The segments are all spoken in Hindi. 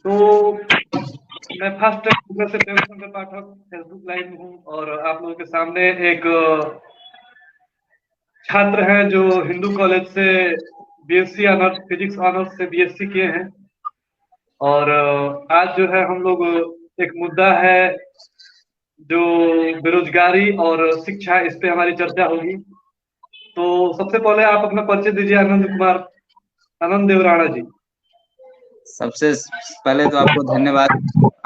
तो मैं फर्स्ट से टेंथ पाठक फेसबुक लाइव हूँ और आप लोगों के सामने एक छात्र हैं जो हिंदू कॉलेज से बीएससी ऑनर्स फिजिक्स ऑनर्स से बीएससी किए हैं। और आज जो है हम लोग एक मुद्दा है जो बेरोजगारी और शिक्षा, इस पे हमारी चर्चा होगी। तो सबसे पहले आप अपना परिचय दीजिए। आनंद देवराणा जी। सबसे पहले तो आपको धन्यवाद,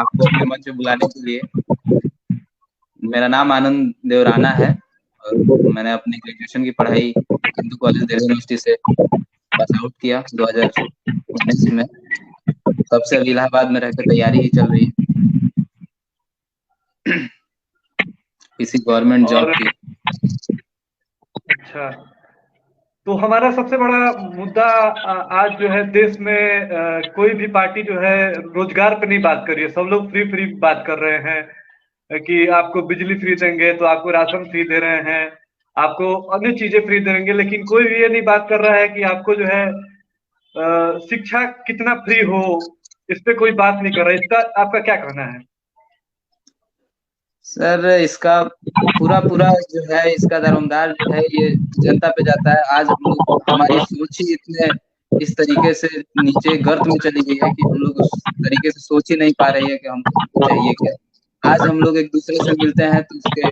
आपको अपने मंच पे बुलाने के लिए। मेरा नाम आनंद देवराणा है और मैंने अपनी ग्रेजुएशन की पढ़ाई हिंदू कॉलेज दिल्ली यूनिवर्सिटी से पास आउट किया 2019 में। तब से अभी इलाहाबाद में रहकर तैयारी ही चल रही है किसी गवर्नमेंट जॉब की। अच्छा, तो हमारा सबसे बड़ा मुद्दा आज जो है देश में कोई भी पार्टी जो है रोजगार पे नहीं बात कर रही है। सब लोग फ्री बात कर रहे हैं कि आपको बिजली फ्री देंगे, तो आपको राशन फ्री दे रहे हैं, आपको अन्य चीजें फ्री देंगे, लेकिन कोई भी ये नहीं बात कर रहा है कि आपको जो है शिक्षा कितना फ्री हो, इस पे कोई बात नहीं कर रहा है। इसका आपका क्या कहना है? सर, इसका पूरा जो है, इसका दारोमदार जो है ये जनता पे जाता है। आज हम लोग, हमारी सोच ही इतने इस तरीके से नीचे गर्त में चली गई है कि हम लोग उस तरीके से सोच ही नहीं पा रही है कि हमको चाहिए क्या। आज हम लोग एक दूसरे से मिलते हैं तो उसके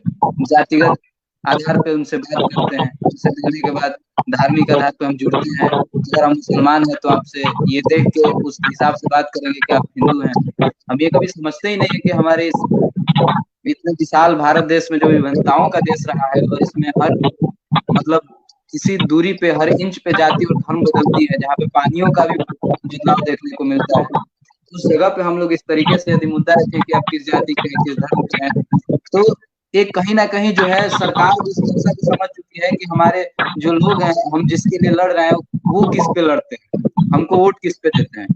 जातिगत आधार पे उनसे बात करते हैं। उनसे मिलने के बाद धार्मिक आधार पे हम जुड़ते हैं। अगर हम मुसलमान हैं तो आपसे ये देख के उस हिसाब से बात करेंगे कि आप हिंदू हैं। हम ये कभी समझते ही नहीं है कि हमारे इतने विशाल भारत देश में जो विभिन्नताओं का देश रहा है और इसमें हर मतलब किसी दूरी पे हर इंच पे जाति और धर्म बदलती है, जहाँ पे पानियों का भी बदलाव देखने को मिलता है। उस जगह पे हम लोग इस तरीके से यदि मुद्दा रखें कि आप किस जाति के हैं, किस धर्म के हैं, तो एक कहीं ना कहीं जो है सरकार इस समस्या को समझ चुकी है कि हमारे जो लोग हैं, हम जिसके लिए लड़ रहे हैं वो किस पे लड़ते हैं, हमको वोट किस पे देते हैं।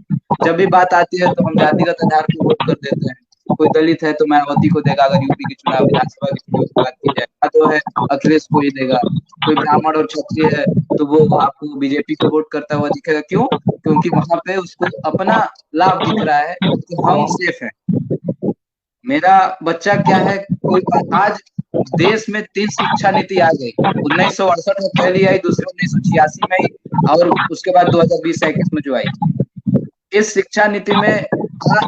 जब भी बात आती है तो हम जातिगत आधार पे वोट कर देते हैं। कोई दलित है तो मायावती को देगा, अगर यूपी की चुनाव विधानसभा की चुनाव की बात की जाए तो है अखिलेश को ही देगा। कोई ब्राह्मण और क्षत्रिय है तो वो आपको बीजेपी को वोट करता हुआ दिखेगा। क्यों? क्योंकि वहां पे उसको अपना लाभ दिख रहा है कि हम सेफ हैं। मेरा बच्चा क्या है, कोई आज देश में 3 शिक्षा नीति आ गई। 1968 में पहली आई, दूसरी 1986 में आई और उसके बाद 2020-21 में जो आई। इस शिक्षा नीति में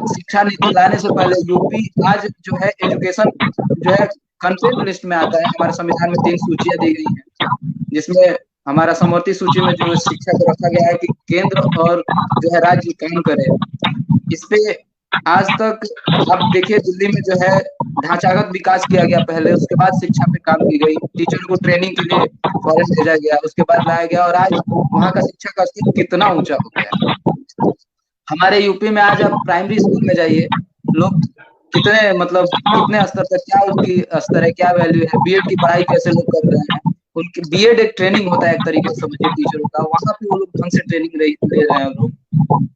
शिक्षा नीति लाने से पहले यूपी आज जो है एजुकेशन जो है कंसेप्ट लिस्ट में आता है। हमारे संविधान में 3 सूचियां दी गई हैं, जिसमें हमारा समवर्ती सूची में जो शिक्षा को रखा गया है कि केंद्र और जो है राज्य काम करे। इस पे आज तक आप देखिए, दिल्ली में जो है ढांचागत विकास किया गया पहले, उसके बाद शिक्षा पे काम की गई, टीचर को ट्रेनिंग के लिए फॉरेन भेजा गया, उसके बाद लाया गया और आज वहाँ का शिक्षा का स्तर कितना ऊंचा हो गया। हमारे यूपी में आज आप प्राइमरी स्कूल में जाइए, लोग कितने मतलब कितने स्तर तक, क्या उनकी स्तर है, क्या वैल्यू है, बीएड की पढ़ाई कैसे लोग कर रहे हैं। उनकी बीएड एक ट्रेनिंग होता है एक तरीके से समझिए टीचरों का, वहाँ पे वो लोग ढंग से ट्रेनिंग ले रहे हैं।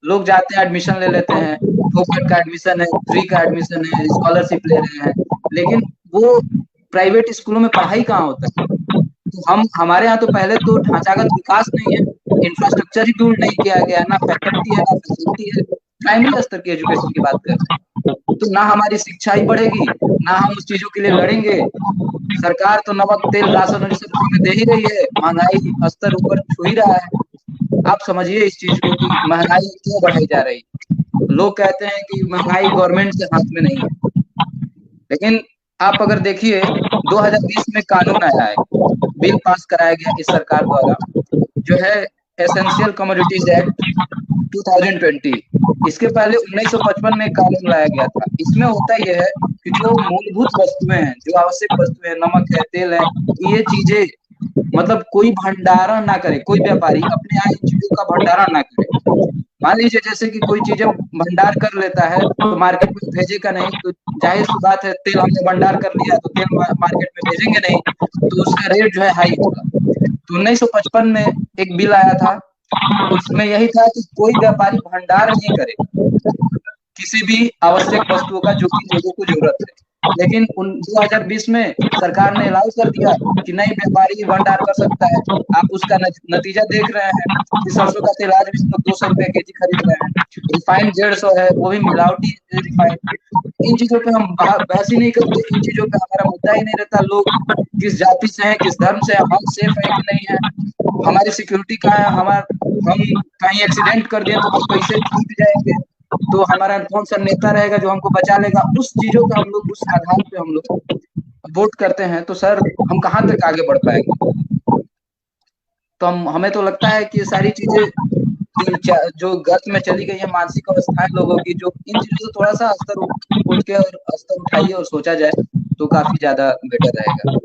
लोग जाते हैं, एडमिशन ले लेते हैं, फोकट का एडमिशन है, फ्री का एडमिशन है, स्कॉलरशिप ले रहे हैं, लेकिन वो प्राइवेट स्कूलों में पढ़ाई कहाँ होता है। तो हमारे यहाँ तो पहले तो ढांचागत विकास नहीं है, इंफ्रास्ट्रक्चर ही बिल्ड नहीं किया गया, ना फैकल्टी है ना फैसिलिटी है। प्राइमरी स्तर की एजुकेशन की बात कर रहे हैं तो ना हमारी शिक्षा ही बढ़ेगी, ना हम उस चीजों के लिए लड़ेंगे। सरकार तो नमक तेल राशन और सब में दे ही रही है, महंगाई स्तर ऊपर छू ही रहा है। आप समझिए इस चीज को कि महंगाई क्यों बढ़ाई जा रही है। लोग कहते हैं कि महंगाई गवर्नमेंट के हाथ में नहीं है, लेकिन आप अगर देखिए 2020 में कानून आया है, बिल पास कराया गया इस सरकार द्वारा, जो है एसेंशियल कमोडिटीज एक्ट 2020। इसके पहले 1955 में कानून लाया गया था। इसमें होता यह है कि जो मूलभूत वस्तुएं हैं, जो आवश्यक वस्तुएं, नमक है, तेल है, ये चीजें मतलब कोई भंडारण ना करे, कोई व्यापारी अपने यहाँ इन चीजों का भंडारण ना करे। मान लीजिए जैसे कि कोई चीजें भंडार कर लेता है तो मार्केट में भेजेगा नहीं, तो जाहिर सी बात है तेल हमने भंडार कर लिया तो तेल मार्केट में भेजेंगे नहीं, तो उसका रेट जो है हाई होगा। तो 1955 में एक बिल आया था, उसमें यही था कि कोई व्यापारी भंडार नहीं करे किसी भी आवश्यक वस्तुओं का जो कि लोगों को जरूरत है। लेकिन 2020 में सरकार ने अलाउ कर दिया कि नहीं, व्यापारी भंडार कर सकता है। आप उसका नतीजा देख रहे हैं कि सरसों का तेल आज भी हम लोग 200 रुपए केजी खरीद रहे हैं। रिफाइंड 150 है, वो भी मिलावटी रिफाइंड। इन चीजों पे हम बहस ही नहीं करते, इन चीजों पे हमारा मुद्दा ही नहीं रहता। लोग किस जाति से है, किस धर्म से है, हम सेफ है कि नहीं है, हमारी सिक्योरिटी कहाँ है, हम कहीं एक्सीडेंट कर दिए तो हम कैसे छूट जाएंगे, तो हमारा कौन सा नेता रहेगा जो हमको बचा लेगा। उस चीजों पे हम लोग, उस आधार पे हम लोग वोट करते हैं। तो सर हम कहाँ तक आगे बढ़ पाएंगे? तो हमें तो लगता है कि ये सारी चीजें जो गर्त में चली गई है, मानसिक अवस्थाएं लोगों की, जो इन चीजों से थोड़ा सा स्तर उठ के और स्तर उठाइए और सोचा जाए तो काफी ज्यादा बेटर रहेगा।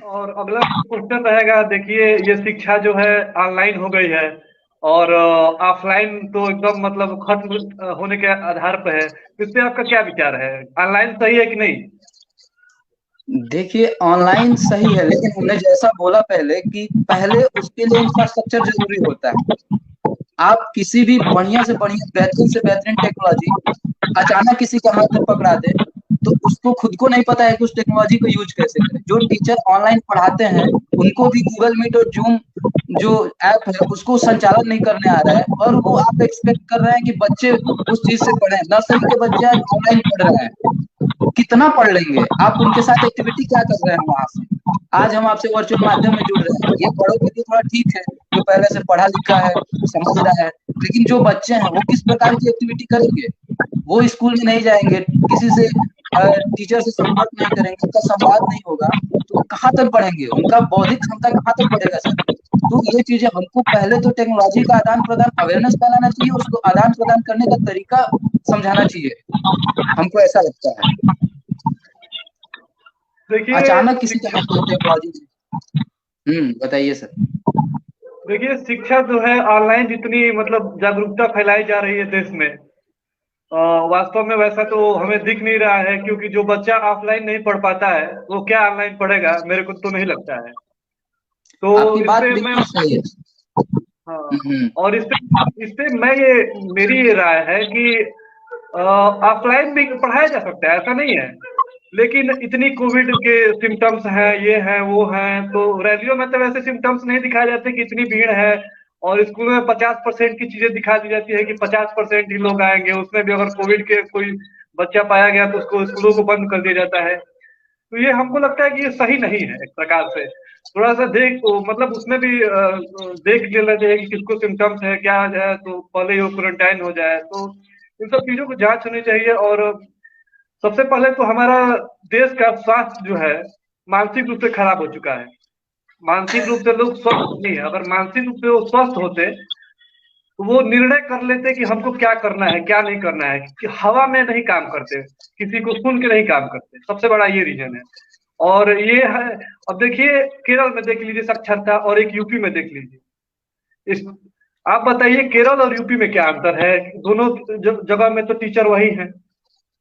और अगला क्वेश्चन रहेगा, देखिए ये शिक्षा जो है ऑनलाइन हो गई है और ऑफलाइन तो एकदम मतलब खत्म होने के आधार पर है। इस पे आपका क्या विचार है, ऑनलाइन सही है कि नहीं? देखिए ऑनलाइन सही है, लेकिन हमने जैसा बोला पहले कि पहले उसके लिए इंफ्रास्ट्रक्चर जरूरी होता है। आप किसी भी बढ़िया से बढ़िया, बेहतरीन से बेहतरीन टेक्नोलॉजी अचानक किसी के हाथ में पकड़ा दे तो उसको खुद को नहीं पता है कि उस टेक्नोलॉजी को यूज कैसे करें। जो टीचर ऑनलाइन पढ़ाते हैं उनको भी गूगल मीट और जूम जो ऐप है उसको संचालन नहीं करने आ रहा है, और वो आप एक्सपेक्ट कर रहे हैं कि बच्चे उस चीज से पढ़े। नर्सरी के बच्चे आज ऑनलाइन पढ़ रहे हैं, कितना पढ़ लेंगे? आप उनके साथ एक्टिविटी क्या कर रहे हैं वहां से? आज हम आपसे वर्चुअल माध्यम में जुड़ रहे हैं, ये बड़ों के लिए थोड़ा ठीक है, जो पहले से पढ़ा लिखा है, समझ रहा है। लेकिन जो बच्चे हैं वो किस प्रकार की एक्टिविटी करेंगे? वो स्कूल में नहीं जाएंगे, किसी से टीचर से संपर्क नहीं करेंगे, उनका संवाद नहीं होगा, तो कहाँ तक बढ़ेंगे? उनका बौद्धिक क्षमता कहाँ तक बढ़ेगा सर? तो ये चीजें हमको पहले तो टेक्नोलॉजी का आदान प्रदान, अवेयरनेस फैलाना चाहिए, उसको आदान प्रदान करने का तरीका समझाना चाहिए, हमको ऐसा लगता है। देखिए अचानक किसी के हाथ में टेक्नोलॉजी। बताइए सर। देखिए शिक्षा जो है ऑनलाइन जितनी मतलब जागरूकता फैलाई जा रही है देश में, वास्तव में वैसा तो हमें दिख नहीं रहा है, क्योंकि जो बच्चा ऑफलाइन नहीं पढ़ पाता है वो क्या ऑनलाइन पढ़ेगा, मेरे को तो नहीं लगता है। तो आपकी इस बात पे मैं, बिल्कुल सही है। हाँ, और इस पे मैं ये, मेरी ये राय है कि ऑफलाइन भी पढ़ाया जा सकता है, ऐसा नहीं है। लेकिन इतनी कोविड के सिम्टम्स हैं, ये हैं वो हैं, तो रैलियों में तो वैसे सिम्टम्स नहीं दिखाए जाते कि इतनी भीड़ है, और स्कूल में 50% की चीजें दिखा दी जाती है कि 50% ही लोग आएंगे, उसमें भी अगर कोविड के कोई बच्चा पाया गया तो उसको स्कूलों को बंद कर दिया जाता है। तो ये हमको लगता है कि ये सही नहीं है एक प्रकार से। थोड़ा सा मतलब उसमें भी देख लेना चाहिए कि किसको सिम्टम्स है क्या है, तो पहले ही वो क्वारंटाइन हो जाए। तो इन सब चीजों को जांच होनी चाहिए। और सबसे पहले तो हमारा देश का स्वास्थ्य जो है मानसिक रूप से खराब हो चुका है। मानसिक रूप से लोग स्वस्थ नहीं है। अगर मानसिक रूप से वो स्वस्थ होते तो वो निर्णय कर लेते कि हमको क्या करना है क्या नहीं करना है, कि हवा में नहीं काम करते, किसी को सुन के नहीं काम करते। सबसे बड़ा ये रीजन है। और ये है, अब देखिए केरल में देख लीजिए साक्षरता, और एक यूपी में देख लीजिए। इस आप बताइए केरल और यूपी में क्या अंतर है? दोनों जगह में तो टीचर वही है,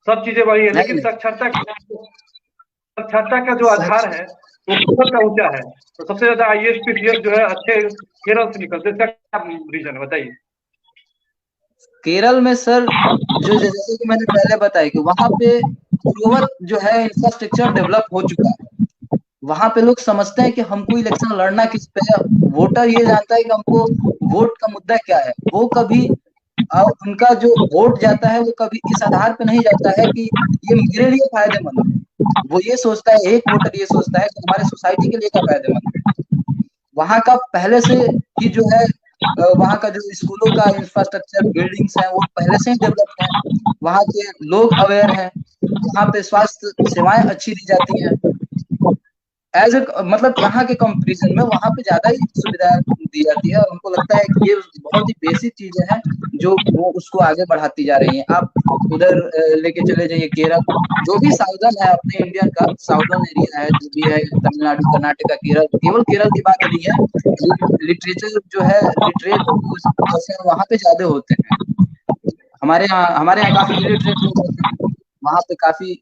सब चीजें वही है, नहीं लेकिन नहीं, साक्षरता का जो सच। आधार है वो केरल का ऊंचा है। तो सबसे ज्यादा आईएएस पीसीएस जो है अच्छे केरल से निकलते हैं। इसका क्या रीजन है बताइए? केरल में सर, जो जैसे कि मैंने पहले बताया कि वहां पे पूर्ववत जो है इंफ्रास्ट्रक्चर डेवलप हो चुका है। वहां पे लोग समझते हैं कि हमको इलेक्शन लड़ना किस पे है। वोटर ये जानता है कि हमको वोट का मुद्दा क्या है। वो कभी उनका जो वोट जाता है वो कभी इस आधार पे नहीं जाता है कि ये मेरे लिए फायदेमंद है। वो ये सोचता है, एक वोटर ये सोचता है कि हमारे सोसाइटी के लिए क्या फायदेमंद है। वहां का पहले से ही जो है, वहां का जो स्कूलों का इंफ्रास्ट्रक्चर, बिल्डिंग्स है, वो पहले से ही डेवलप है। वहां के लोग अवेयर हैं, वहां पे स्वास्थ्य सेवाएं अच्छी दी जाती हैं। एज ए मतलब यहाँ के कंपैरिजन में वहां पे ज्यादा ही सुविधा दी जाती है, और हमको लगता है कि ये बहुत ही बेसिक चीजें हैं जो वो उसको आगे बढ़ाती जा रही हैं। आप उधर लेके चले जाइए केरल, जो भी साउदर्न है अपने इंडिया का साउदर्न एरिया है, जो भी है तमिलनाडु, कर्नाटका, केरल, केवल केरल की बात नहीं है, लिटरेचर जो है, लिटरेट वहां पे ज्यादा होते हैं। हमारे यहाँ काफी इलिटरेट लोग होते हैं, वहां पे काफी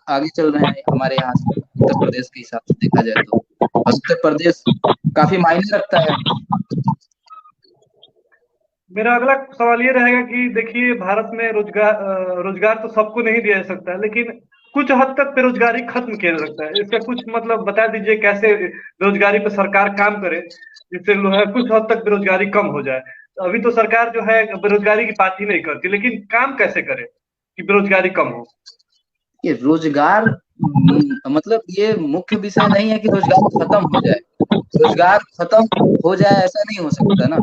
आगे चल रहे हैं हमारे यहाँ से, उत्तर प्रदेश के हिसाब से देखा जाए तो। और उत्तर प्रदेश काफी मायने रखता है। मेरा अगला सवाल ये रहेगा कि देखिए, भारत में रोजगार तो सबको नहीं दिया जा सकता है, लेकिन कुछ हद तक बेरोजगारी खत्म किया जा सकता है। इसका कुछ मतलब बता दीजिए, कैसे बेरोजगारी पर सरकार काम करे जिससे जो है कुछ हद तक बेरोजगारी कम हो जाए। अभी तो सरकार जो है बेरोजगारी की बात ही नहीं करती, लेकिन काम कैसे करे कि बेरोजगारी कम हो। ये रोजगार मतलब ये मुख्य विषय नहीं है कि रोजगार खत्म हो जाए। रोजगार खत्म हो जाए ऐसा नहीं हो सकता ना।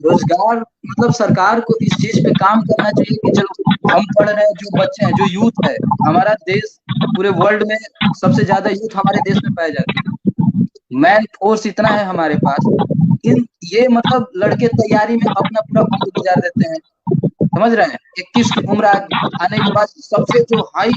रोजगार मतलब सरकार को इस चीज पे काम करना चाहिए कि चलो हम पढ़ रहे हैं, जो बच्चे हैं, जो यूथ है, हमारा देश पूरे वर्ल्ड में सबसे ज्यादा यूथ हमारे देश में पाए जाते हैं। मैन फोर्स इतना है हमारे पास। इन ये मतलब लड़के तैयारी में अपना पूरा उम्र गुजार देते हैं, समझ रहे हैं। 21 की उम्र आने के बाद सबसे जो हाई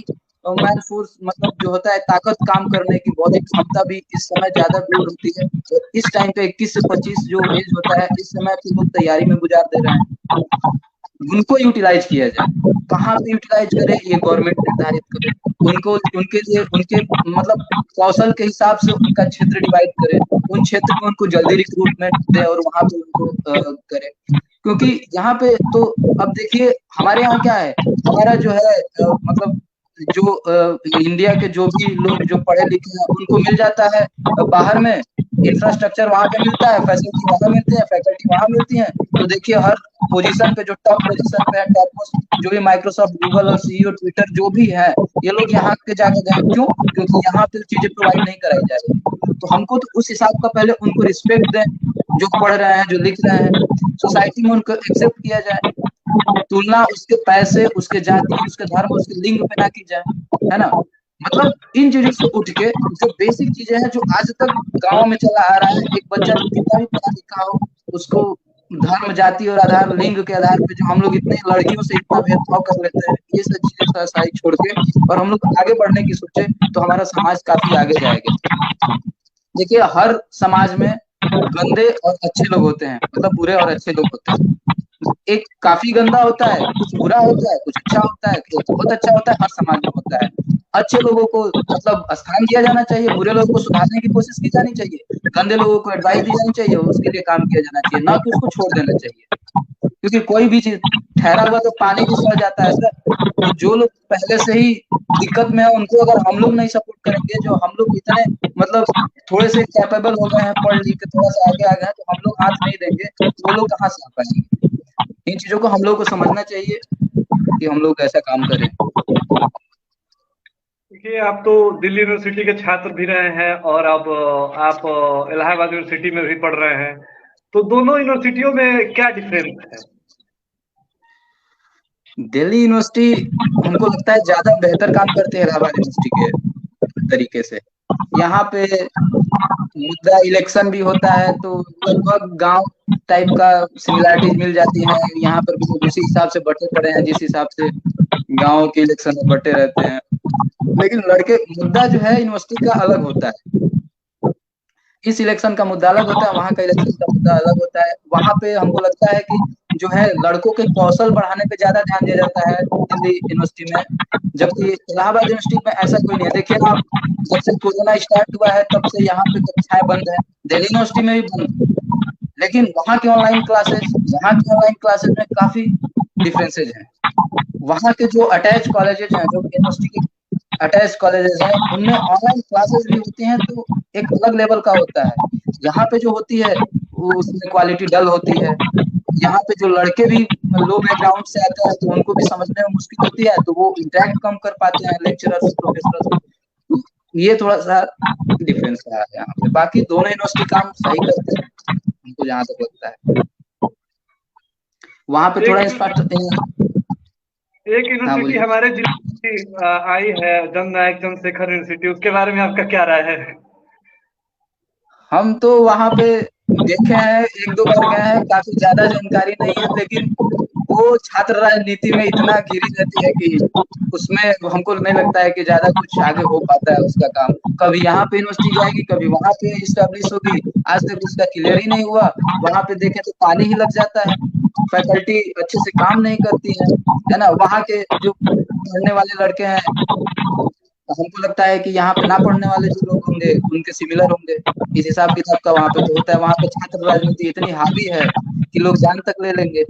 मैन फोर्स मतलब जो होता है, ताकत काम करने की बौद्धिक क्षमता भी इस समय ज्यादा बिल्ड होती है। तो इस टाइम पे 21 से 25 जो एज होता है, इस समय पे लोग तैयारी में गुजार दे रहे हैं। उनको यूटिलाइज किया जाए। कहाँ पे यूटिलाइज करे, ये गवर्नमेंट निर्धारित करे। उनको उनके लिए उनके मतलब कौशल के हिसाब से उनका क्षेत्र डिवाइड करे, उन क्षेत्र में उनको जल्दी रिक्रूटमेंट दे और वहां पे उनको करे। क्योंकि यहाँ पे तो अब देखिए हमारे यहाँ क्या है, हमारा जो है मतलब जो इंडिया के जो भी लोग जो पढ़े लिखे हैं उनको मिल जाता है बाहर में। इंफ्रास्ट्रक्चर वहां पे मिलता है, फैसिलिटी वहां मिलती है, फैकल्टी वहां मिलती है। तो देखिए हर पोजीशन पे जो टॉप पोजीशन पे है, टॉप मोस्ट जो भी माइक्रोसॉफ्ट, गूगल और सीईओ, ट्विटर जो भी है, ये लोग यहाँ के जाके गए। क्यों? क्योंकि यहाँ पे चीजें प्रोवाइड नहीं कराई जा रही। तो हमको तो उस हिसाब का पहले उनको रिस्पेक्ट दें, जो पढ़ रहे हैं, जो लिख रहे हैं, सोसाइटी में उनको एक्सेप्ट किया जाए। तुलना उसके पैसे, उसके जाति, उसके धर्म, उसके लिंग पे ना की जाए, है ना। मतलब इन चीजों से उठ के जो बेसिक चीजें हैं, जो आज तक गांव में चला आ रहा है, एक बच्चा जो कितना भी पढ़ा लिखा हो, उसको धर्म, जाति और आधार, लिंग के आधार पे जो हम लोग इतने लड़कियों से इतना भेदभाव कर लेते हैं, ये सब चीजें थोड़ा साइड छोड़ के और हम लोग आगे बढ़ने की सोचे, तो हमारा समाज काफी आगे जाएगा। देखिए हर समाज में गंदे और अच्छे लोग होते हैं, मतलब बुरे और अच्छे लोग होते हैं। एक काफी गंदा होता है, कुछ बुरा होता है, कुछ अच्छा होता है, कुछ बहुत अच्छा होता है, हर समाज में होता है। अच्छे लोगों को मतलब स्थान दिया जाना चाहिए, बुरे लोगों को सुधारने की कोशिश की जानी चाहिए, गंदे लोगों को एडवाइस दी जानी चाहिए, उसके लिए काम किया जाना चाहिए, ना कि उसको छोड़ देना चाहिए। क्योंकि कोई भी चीज ठहरा हुआ तो पानी भी सड़ जाता है सर। तो जो लोग पहले से ही दिक्कत में है, उनको अगर हम लोग नहीं सपोर्ट करेंगे, जो हम लोग इतने मतलब थोड़े से कैपेबल हो गए हैं, पढ़ लिख के थोड़ा सा आगे आ गए हैं, तो हम लोग हाथ नहीं देंगे तो वो लोग कहाँ से आ पाएंगे। इन चीजों को हम लोग को समझना चाहिए कि हम लोग ऐसा काम करें। देखिए, आप तो दिल्ली यूनिवर्सिटी के छात्र भी रहे हैं, और अब आप इलाहाबाद यूनिवर्सिटी में भी पढ़ रहे हैं। तो दोनों यूनिवर्सिटियों में क्या डिफरेंस है। दिल्ली यूनिवर्सिटी हमको लगता है ज्यादा बेहतर काम करते हैं इलाहाबाद यूनिवर्सिटी के तरीके से। यहाँ पे मुद्दा इलेक्शन भी होता है, तो लगभग गांव टाइप का सिमिलैरिटीज मिल जाती है। यहाँ पर भी लोग उसी हिसाब से बटे पड़े हैं, जिस हिसाब से गांव के इलेक्शन में बटे रहते हैं। लेकिन लड़के मुद्दा जो है यूनिवर्सिटी का अलग होता है। इस इलेक्शन का मुद्दा अलग होता है, वहाँ का इलेक्शन का मुद्दा अलग होता है। वहाँ पे हमको लगता है कि जो है लड़कों के कौशल बढ़ाने पे ज्यादा ध्यान दिया जाता है दिल्ली यूनिवर्सिटी में, जबकि इलाहाबाद यूनिवर्सिटी में ऐसा कोई नहीं है। देखिए ना, जब से कोरोना स्टार्ट हुआ है तब से यहाँ पे कक्षाएं बंद है, दिल्ली यूनिवर्सिटी में भी बंद। लेकिन वहाँ के ऑनलाइन क्लासेस, यहाँ के ऑनलाइन क्लासेस में काफी डिफरेंसेज हैं। वहाँ के जो अटैच कॉलेजेस हैं, जो यूनिवर्सिटी के अटैच कॉलेजेस हैं, उनमें ऑनलाइन क्लासेस भी होती हैं, तो एक अलग लेवल का होता है। यहाँ पे जो होती है वो उसमें क्वालिटी डल होती है। यहाँ पे जो लड़के भी लो बैकग्राउंड से आते हैं, तो उनको भी समझने में मुश्किल होती है, तो वो इंटरेक्ट कम कर पाते हैं लेक्चरर से, प्रोफेसर से। तो ये थोड़ा सा डिफरेंस है यहाँ पे। बाकी दोनों यूनिवर्सिटी काम सही करते हैं हमको जहाँ तक लगता है। वहाँ पे थोड़ा एक इंफ्रास्ट्रक्चर। एक हाँ यूनिवर्सिटी बोलिए। हमारे जिले की आई है, जननायक चंद्रशेखर यूनिवर्सिटी, उसके बारे में आपका क्या राय है। हम तो वहां पे देखे हैं, एक दो बार गए हैं, काफी ज्यादा जानकारी नहीं है, लेकिन वो छात्र राजनीति में इतना घिरी रहती है कि उसमें हमको नहीं लगता है कि ज्यादा कुछ आगे हो पाता है उसका काम। कभी यहाँ पे यूनिवर्सिटी जाएगी, कभी वहां पे स्टेब्लिश होगी, आज तक उसका क्लियर ही नहीं हुआ। वहां पे देखे तो पानी ही लग जाता है, फैकल्टी अच्छे से काम नहीं करती है ना। वहाँ के जो पढ़ने वाले लड़के हैं, हमको लगता है कि यहाँ पे ना पढ़ने वाले जो लोग होंगे उनके सिमिलर होंगे। इस हिसाब किताब का वहाँ पे तो होता है। वहाँ पे छात्र राजनीति इतनी हावी है कि लोग जान तक ले लेंगे।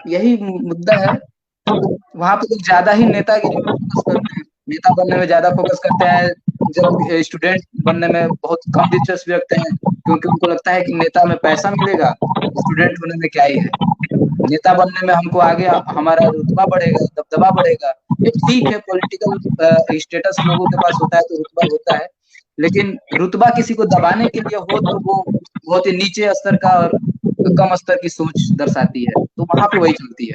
यही मुद्दा है। वहां पे लोग ज्यादा ही नेतागिरी में फोकस करते हैं, नेता बनने में ज्यादा फोकस करते हैं, जब स्टूडेंट बनने में बहुत कम दिलचस्पी रखते हैं, क्योंकि उनको लगता है कि नेता में पैसा मिलेगा, स्टूडेंट होने में क्या ही है। नेता बनने में हमको आगे हमारा रुतबा बढ़ेगा, दबदबा बढ़ेगा। ये ठीक है, पॉलिटिकल स्टेटस लोगों के पास होता है तो रुतबा होता है, लेकिन रुतबा किसी को दबाने के लिए हो तो वो बहुत ही नीचे स्तर का और कम स्तर की सोच दर्शाती है, तो वहां पे वही चलती है,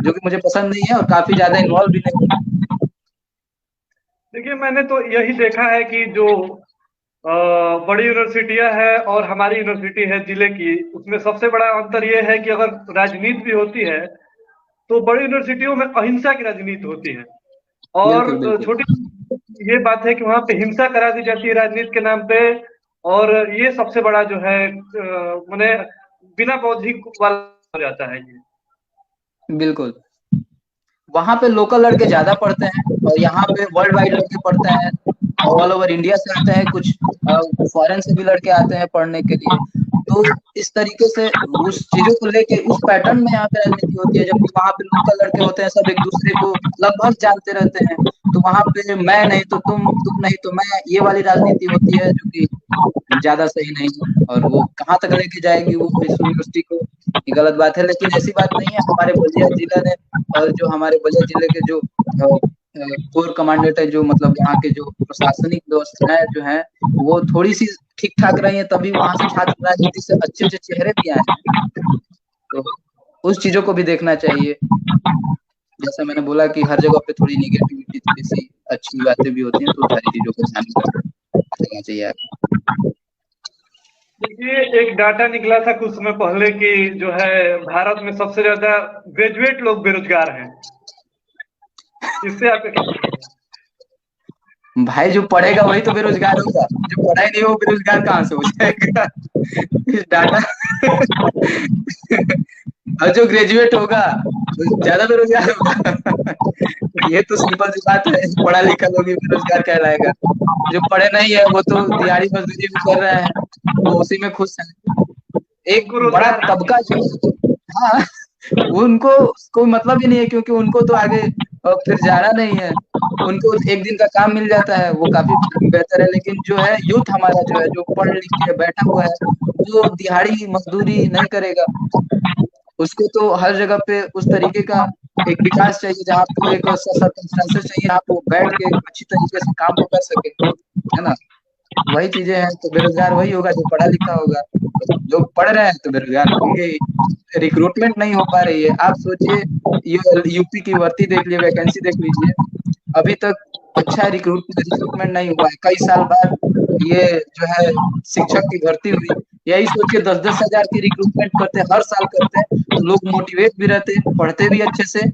जो कि मुझे पसंद नहीं है और काफी ज्यादा इन्वॉल्व भी नहीं हूँ। देखिए, मैंने तो यही देखा है कि जो बड़ी यूनिवर्सिटियां हैं और हमारी यूनिवर्सिटी है जिले की, उसमें सबसे बड़ा अंतर ये है कि अगर राजनीति भी होती है तो बड़ी यूनिवर्सिटियों में अहिंसा की राजनीति होती है। और बिल्कुल बिल्कुल। छोटी ये बात है कि वहां पे हिंसा करा दी जाती है राजनीति के नाम पे। और ये सबसे बड़ा जो है मैंने बिना बौद्धिक वाला हो जाता है ये। बिल्कुल, वहां पे लोकल लड़के ज्यादा पढ़ते हैं और यहाँ पे वर्ल्ड वाइड लड़के पढ़ते हैं, ऑल ओवर इंडिया से आते हैं, कुछ फॉरेन से भी लड़के आते हैं पढ़ने के लिए। तो इस तरीके से उस चीजों को लेके उस पैटर्न में यहाँ पे राजनीति होती है, जबकि वहां पे लोकल लड़के होते हैं, सब एक दूसरे को लगभग जानते रहते हैं। तो वहां पे मैं नहीं तो तुम नहीं तो मैं, ये वाली राजनीति होती है, जो कि ज्यादा सही नहीं है, और वो कहाँ तक लेके जाएगी वो इस यूनिवर्सिटी को, ये गलत बात है। लेकिन ऐसी बात नहीं है, हमारे बलिया जिला ने और जो हमारे बलिया जिले के जो कोर कमांडेंट है, जो मतलब यहाँ के जो प्रशासनिक व्यवस्थाएं जो है वो थोड़ी सी ठीक ठाक रही है, तभी वहां से छात्र राजनीति से अच्छे अच्छे चेहरे भी आए हैं। तो उस चीजों को भी देखना चाहिए। जैसा मैंने बोला कि हर जगह पे थोड़ी निगेटिविटी, थोड़ी सी अच्छी बातें भी होती हैं, तो सारी चीजों को ध्यान में रखना चाहिए आगे। देखिए, एक डाटा निकला था कुछ समय पहले कि जो है भारत में सबसे ज्यादा ग्रेजुएट लोग बेरोजगार हैं। इससे आपका क्या कहना है? भाई जो पढ़ेगा वही तो बेरोजगार होगा, जो पढ़ा ही नहीं वो बेरोजगार कहाँ से हो जाएगा। इस डाटा और जो ग्रेजुएट होगा ज्यादा बेरोजगार होगा। ये तो सिंपल सी बात है, पढ़ा लिखा लोग ही बेरोजगार कहलाएगा। जो पढ़े नहीं है वो तो दिहाड़ी मजदूरी भी कर रहे हैं, वो उसी में खुश है। एक उनको बड़ा रोजगार तबका जो, हाँ, उनको कोई मतलब ही नहीं है, क्योंकि उनको तो आगे फिर जाना नहीं है। उनको एक दिन का काम मिल जाता है, वो काफी बेहतर है। लेकिन जो है यूथ हमारा जो है, जो पढ़ लिख के बैठा हुआ है, जो दिहाड़ी मजदूरी नहीं करेगा, उसको तो हर जगह पे उस तरीके का एक विकास चाहिए, जहाँ पे एक सर्कमस्टेंसेस चाहिए, जहाँ पे वो बैठ के अच्छी तरीके से काम को कर सके, है ना। वही चीजें हैं, तो बेरोजगार वही होगा जो पढ़ा लिखा होगा। जो पढ़ रहे हैं तो बेरोजगार होंगे ही। रिक्रूटमेंट नहीं हो पा रही है, आप सोचिए, ये यूपी की भर्ती देख लीजिए, वैकेंसी देख लीजिए, अभी तक अच्छा रिक्रूटमेंट नहीं हुआ है। कई साल बाद ये जो है शिक्षक की भर्ती हुई, यही सोचिए 10-10 हजार की रिक्रूटमेंट करते, हर साल करते हैं, तो लोग मोटिवेट भी रहते हैं, पढ़ते भी अच्छे से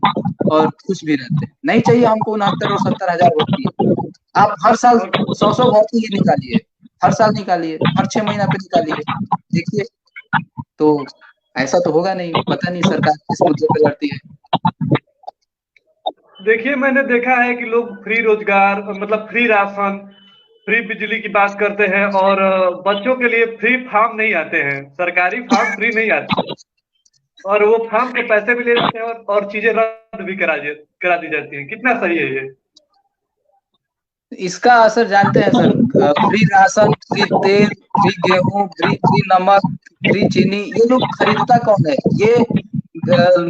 और खुश भी रहते हैं। नहीं चाहिए हमको 69 और 70 हजार भर्ती। आप हर साल और 100 भर्ती ही निकालिए, हर साल निकालिए, हर 6 महीना पे निकालिए, देखिए। तो ऐसा तो होगा नहीं, पता नहीं सरकार किस मुद्दे पे लड़ती है। देखिए, मैंने देखा है कि लोग फ्री रोजगार मतलब फ्री राशन, फ्री बिजली की बात करते हैं और बच्चों के लिए फ्री फार्म नहीं आते हैं, सरकारी फार्म फ्री नहीं आते। और वो फार्म के पैसे भी ले लेते हैं और चीजें रद्द भी करा दी जाती हैं। कितना सही है ये? इसका असर जानते हैं सर, फ्री राशन, फ्री तेल, फ्री गेहूं, फ्री नमक, फ्री चीनी, ये लोग खरीदता कौन है? ये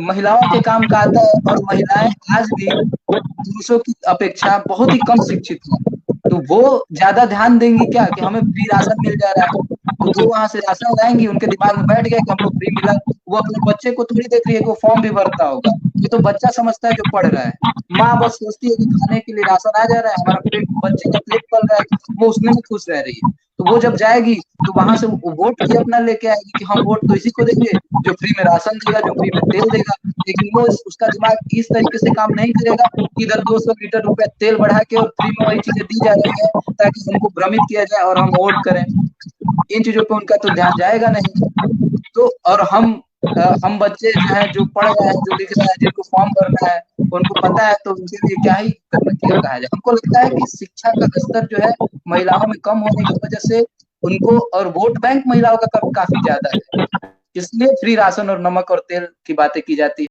महिलाओं के काम का आता है, और महिलाएं आज भी पुरुषों की अपेक्षा बहुत ही कम शिक्षित हैं। तो वो ज्यादा ध्यान देंगी क्या कि हमें फ्री राशन मिल जा रहा है, तो वो वहां से राशन लाएंगी, उनके दिमाग में बैठ गया कि हमको फ्री मिला। वो अपने बच्चे को थोड़ी देख रही है कि वो फॉर्म भी भरता होगा, ये तो बच्चा समझता है जो पढ़ रहा है। माँ बस सोचती है कि खाने के लिए राशन आ जा रहा है, हमारा पेट, बच्चे का पेट पल रहा है, वो उसमें में खुश रह रही है। तो वो जब जाएगी तो वहां से वोट भी अपना लेके आएगी कि हम वोट तो इसी को देंगे जो फ्री में राशन देगा, जो फ्री में तेल देगा। लेकिन वो उसका दिमाग इस तरीके से काम नहीं करेगा कि इधर 200 लीटर रुपए तेल बढ़ा के और फ्री में वही चीजें दी जा रही है ताकि हमको भ्रमित किया जाए और हम वोट करें। इन चीजों पे उनका तो ध्यान जाएगा नहीं। तो और हम बच्चे जो है, जो पढ़ रहे हैं, जो लिख रहे हैं, जिनको फॉर्म भरना है, उनको पता है, तो उनके लिए क्या ही करना क्या कहा जाए। हमको लगता है कि शिक्षा का स्तर जो है महिलाओं में कम होने की वजह से उनको, और वोट बैंक महिलाओं का काफी ज्यादा है, इसलिए फ्री राशन और नमक और तेल की बातें की जाती है।